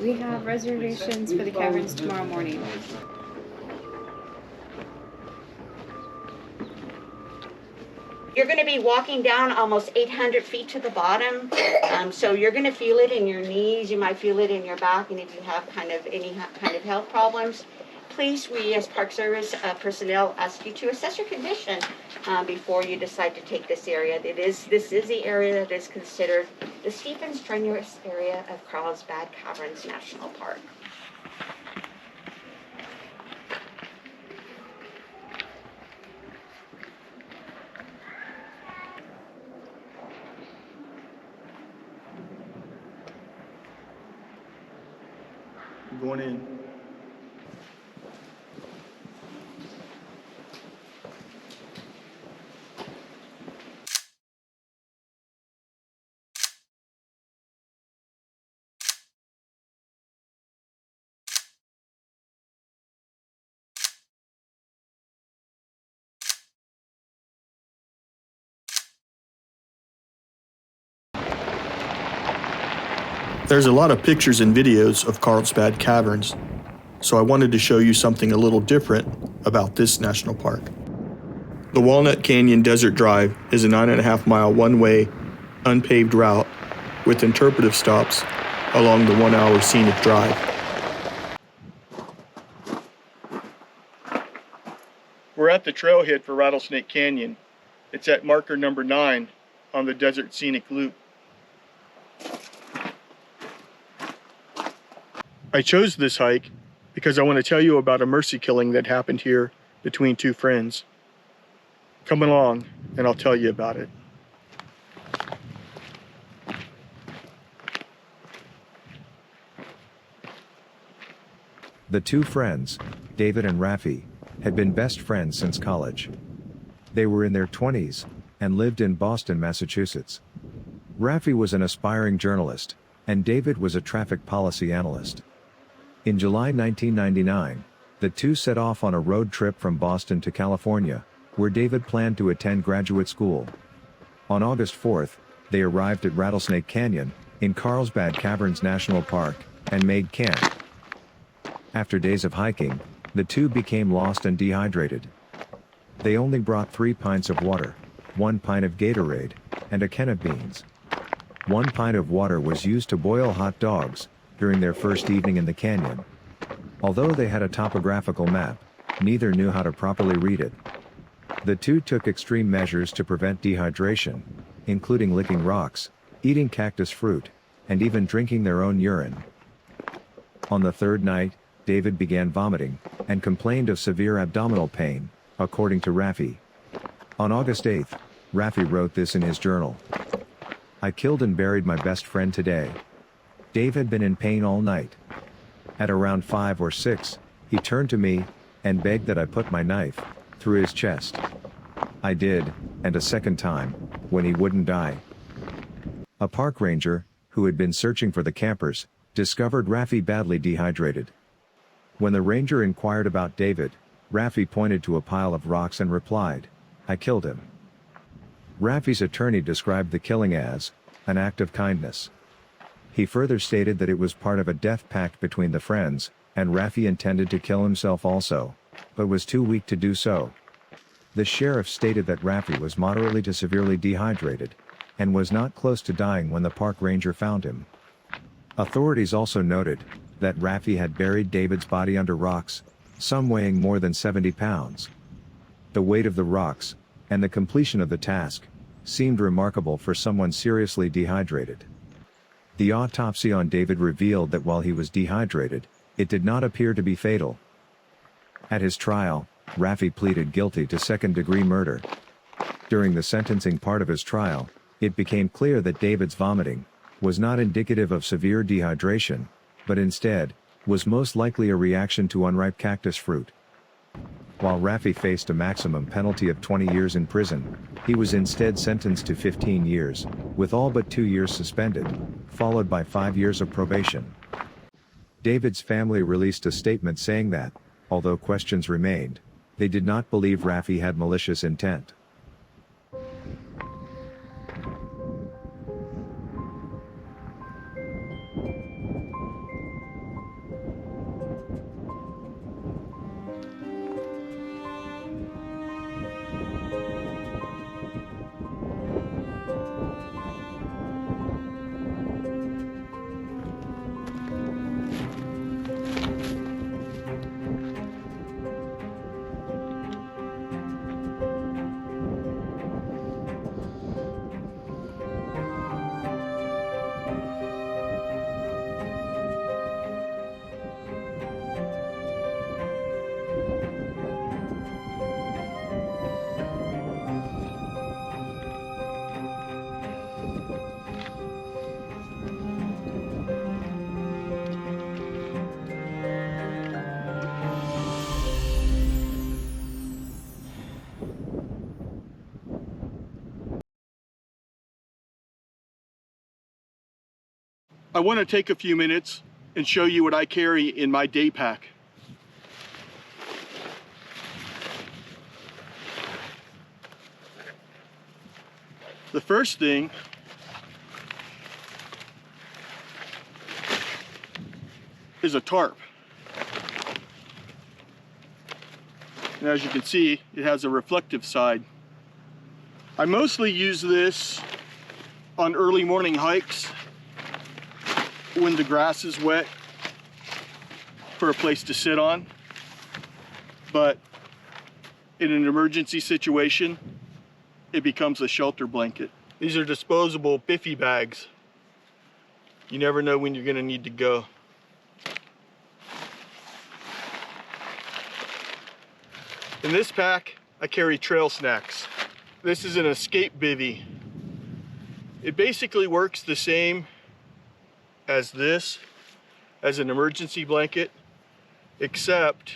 We have reservations for the caverns tomorrow morning. You're going to be walking down almost 800 feet to the bottom, so you're going to feel it in your knees, you might feel it in your back, and if you have any kind of health problems, please, we as Park Service personnel ask you to assess your condition before you decide to take this area. This is the area that is considered the steep and strenuous area of Carlsbad Caverns National Park. Going in. There's a lot of pictures and videos of Carlsbad Caverns, so I wanted to show you something a little different about this national park. The Walnut Canyon Desert Drive is a 9.5-mile one-way, unpaved route with interpretive stops along the 1-hour scenic drive. We're at the Trailhead for Rattlesnake Canyon. It's at marker number 9 on the Desert Scenic Loop. I chose this hike because I want to tell you about a mercy killing that happened here between two friends. Come along and I'll tell you about it. The two friends, David and Rafi, had been best friends since college. They were in their 20s and lived in Boston, Massachusetts. Rafi was an aspiring journalist, and David was a traffic policy analyst. In July 1999, the two set off on a road trip from Boston to California, where David planned to attend graduate school. On August 4th, they arrived at Rattlesnake Canyon, in Carlsbad Caverns National Park, and made camp. After days of hiking, the two became lost and dehydrated. They only brought 3 pints of water, 1 pint of Gatorade, and a can of beans. 1 pint of water was used to boil hot dogs during their first evening in the canyon. Although they had a topographical map, neither knew how to properly read it. The two took extreme measures to prevent dehydration, including licking rocks, eating cactus fruit, and even drinking their own urine. On the third night, David began vomiting, and complained of severe abdominal pain, according to Rafi. On August 8th, Rafi wrote this in his journal. "I killed and buried my best friend today. Dave had been in pain all night. At around 5 or 6, he turned to me, and begged that I put my knife through his chest. I did, and a second time, when he wouldn't die." A park ranger, who had been searching for the campers, discovered Rafi badly dehydrated. When the ranger inquired about David, Rafi pointed to a pile of rocks and replied, "I killed him." Rafi's attorney described the killing as an act of kindness. He further stated that it was part of a death pact between the friends, and Rafi intended to kill himself also, but was too weak to do so. The sheriff stated that Rafi was moderately to severely dehydrated, and was not close to dying when the park ranger found him. Authorities also noted that Rafi had buried David's body under rocks, some weighing more than 70 pounds. The weight of the rocks, and the completion of the task, seemed remarkable for someone seriously dehydrated. The autopsy on David revealed that while he was dehydrated, it did not appear to be fatal. At his trial, Rafi pleaded guilty to second-degree murder. During the sentencing part of his trial, it became clear that David's vomiting was not indicative of severe dehydration, but instead, was most likely a reaction to unripe cactus fruit. While Rafi faced a maximum penalty of 20 years in prison, he was instead sentenced to 15 years, with all but 2 years suspended, followed by 5 years of probation. David's family released a statement saying that, although questions remained, they did not believe Rafi had malicious intent. I want to take a few minutes and show you what I carry in my day pack. The first thing is a tarp. And as you can see, it has a reflective side. I mostly use this on early morning hikes when the grass is wet for a place to sit on. But in an emergency situation, it becomes a shelter blanket. These are disposable Bivvy bags. You never know when you're gonna need to go. In this pack, I carry trail snacks. This is an escape bivvy. It basically works the same as this, as an emergency blanket, except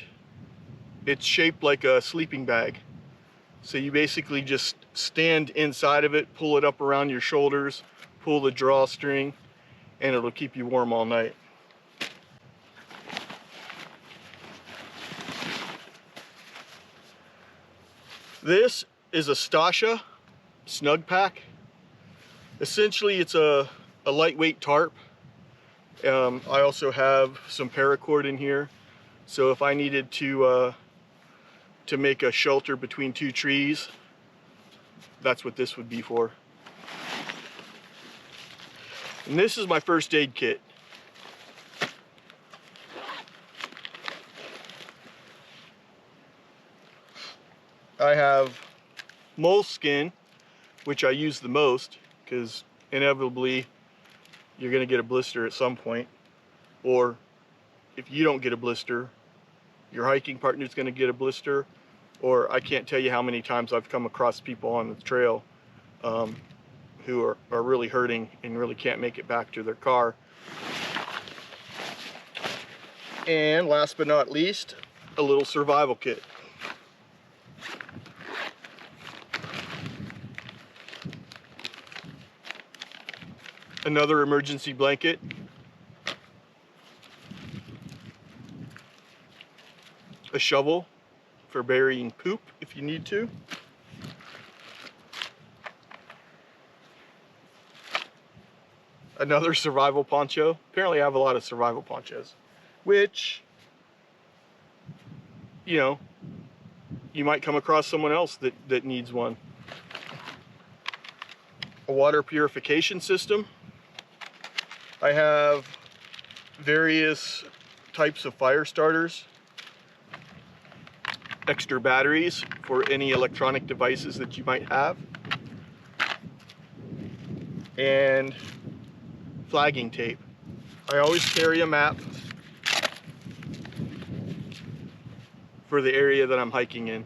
it's shaped like a sleeping bag. So you basically just stand inside of it, pull it up around your shoulders, pull the drawstring, and it'll keep you warm all night. This is a Stasha snug pack. Essentially, it's a lightweight tarp. I also have some paracord in here, so if I needed to make a shelter between two trees, that's what this would be for. And this is my first aid kit. I have moleskin, which I use the most because inevitably you're going to get a blister at some point, or if you don't get a blister, your hiking partner's going to get a blister. Or I can't tell you how many times I've come across people on the trail who are really hurting and really can't make it back to their car. And last but not least, a little survival kit. Another emergency blanket. A shovel for burying poop if you need to. Another survival poncho. Apparently I have a lot of survival ponchos, which, you know, you might come across someone else that needs one. A water purification system. I have various types of fire starters, extra batteries for any electronic devices that you might have, and flagging tape. I always carry a map for the area that I'm hiking in,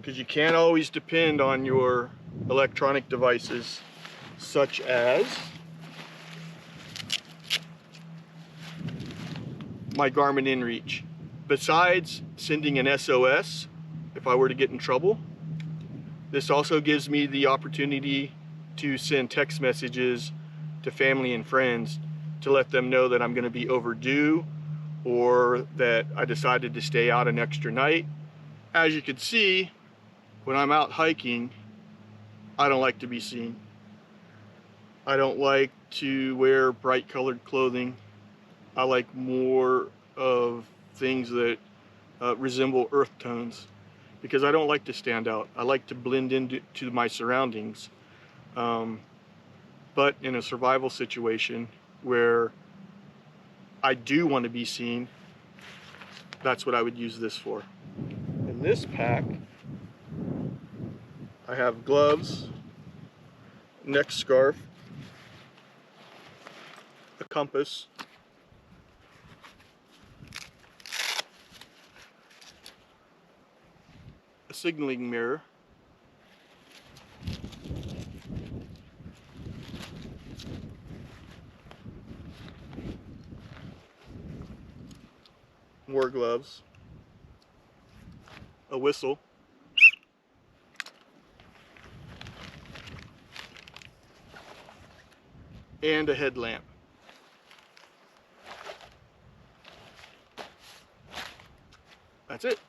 because you can't always depend on your electronic devices such as my Garmin InReach. Besides sending an SOS if I were to get in trouble, this also gives me the opportunity to send text messages to family and friends to let them know that I'm going to be overdue or that I decided to stay out an extra night. As you can see, when I'm out hiking, I don't like to be seen. I don't like to wear bright colored clothing. I like more of things that resemble earth tones, because I don't like to stand out. I like to blend into my surroundings. But in a survival situation where I do want to be seen, that's what I would use this for. In this pack, I have gloves, neck scarf, a compass, a signaling mirror, more gloves, a whistle, and a headlamp. That's it.